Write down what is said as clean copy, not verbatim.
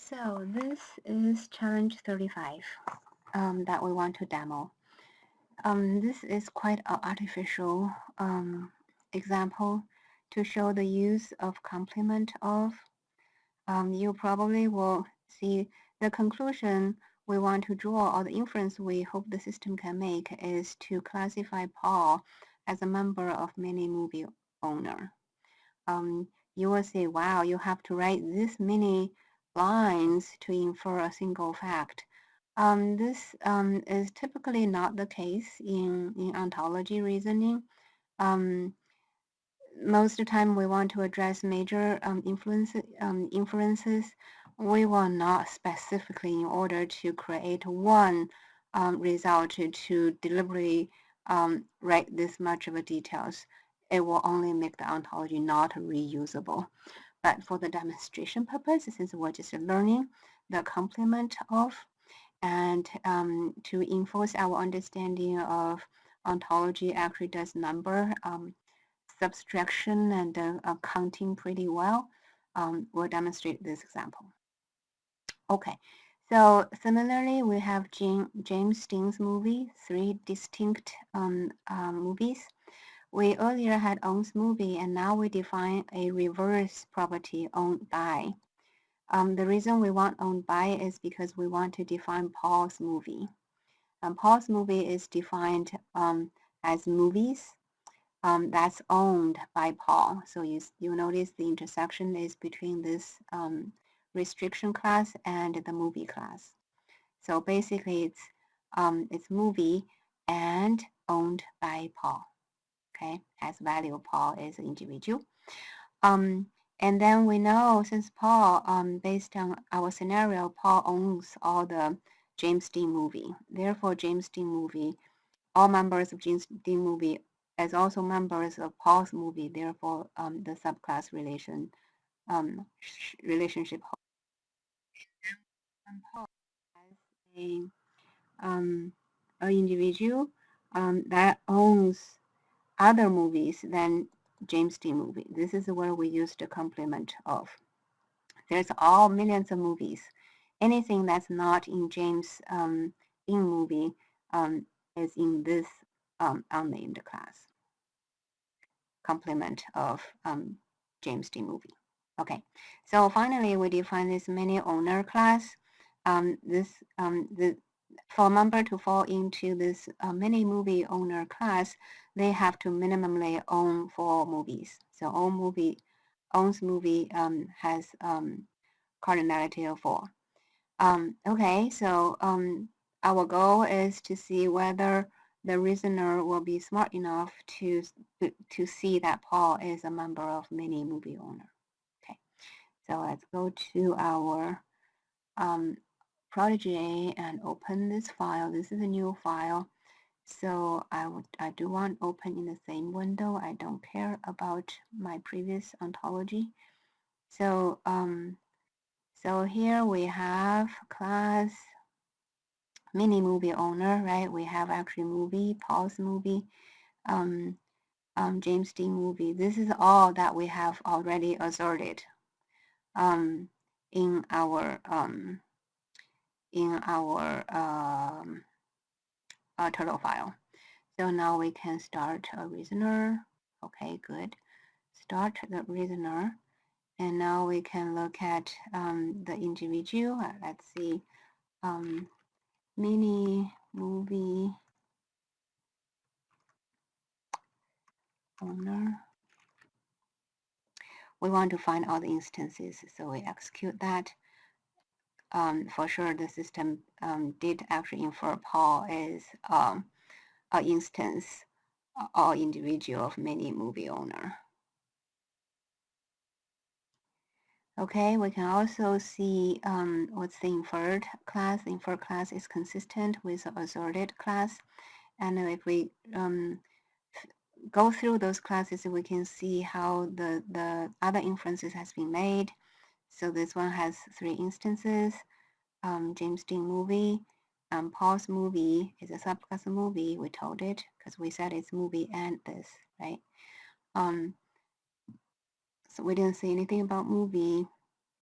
So this is challenge 35 that we want to demo. This is quite an artificial example to show the use of complement of. You probably will see the conclusion we want to draw or the inference we hope the system can make is to classify Paul as a member of many movie owner. You will say, wow, you have to write this many lines to infer a single fact. This is typically not the case in ontology reasoning. Most of the time we want to address major inferences, we will not specifically in order to create one result to deliberately write this much of a details. It will only make the ontology not reusable. But for the demonstration purpose, since we're just learning the complement of and to enforce our understanding of ontology actually does number subtraction and counting pretty well. We'll demonstrate this example. Okay, so similarly, we have James Dean's movie, 3 distinct movies. We earlier had owns movie, and now we define a reverse property owned by. The reason we want owned by is because we want to define Paul's movie. Paul's movie is defined as movies that's owned by Paul. So you notice the intersection is between this restriction class and the movie class. So basically it's movie and owned by Paul. Okay, has value Paul is an individual. And then we know since Paul, based on our scenario, Paul owns all the James Dean movie. Therefore, James Dean movie, all members of James Dean movie as also members of Paul's movie. Therefore, the subclass relationship. And Paul as an individual that owns other movies than James Dean movie. This is where we use the complement of. There's all millions of movies. Anything that's not in James Dean movie is in this unnamed class. Complement of James Dean movie. Okay, so finally we define this many owner class. For a member to fall into this many movie owner class, they have to minimally own 4 movies. So owns movie has cardinality of 4. Okay, so our goal is to see whether the reasoner will be smart enough to see that Paul is a member of many movie owner. Okay, so let's go to our Protege and open this file. This is a new file. So I do want open in the same window. I don't care about my previous ontology. So so here we have class mini movie owner, right? We have actually movie, Paul's movie, James Dean movie. This is all that we have already asserted in our turtle file. So now we can start a reasoner. Okay, good. Start the reasoner. And now we can look at the individual. Let's see, mini movie owner. We want to find all the instances, so we execute that. For sure, the system did actually infer Paul is an instance or individual of many movie owner. Okay, we can also see what's the inferred class. The inferred class is consistent with the asserted class. And if we go through those classes, we can see how the other inferences has been made. So this one has 3 instances. James Dean movie, Paul's movie is a subclass movie. We told it because we said it's movie and this, right? So we didn't say anything about movie.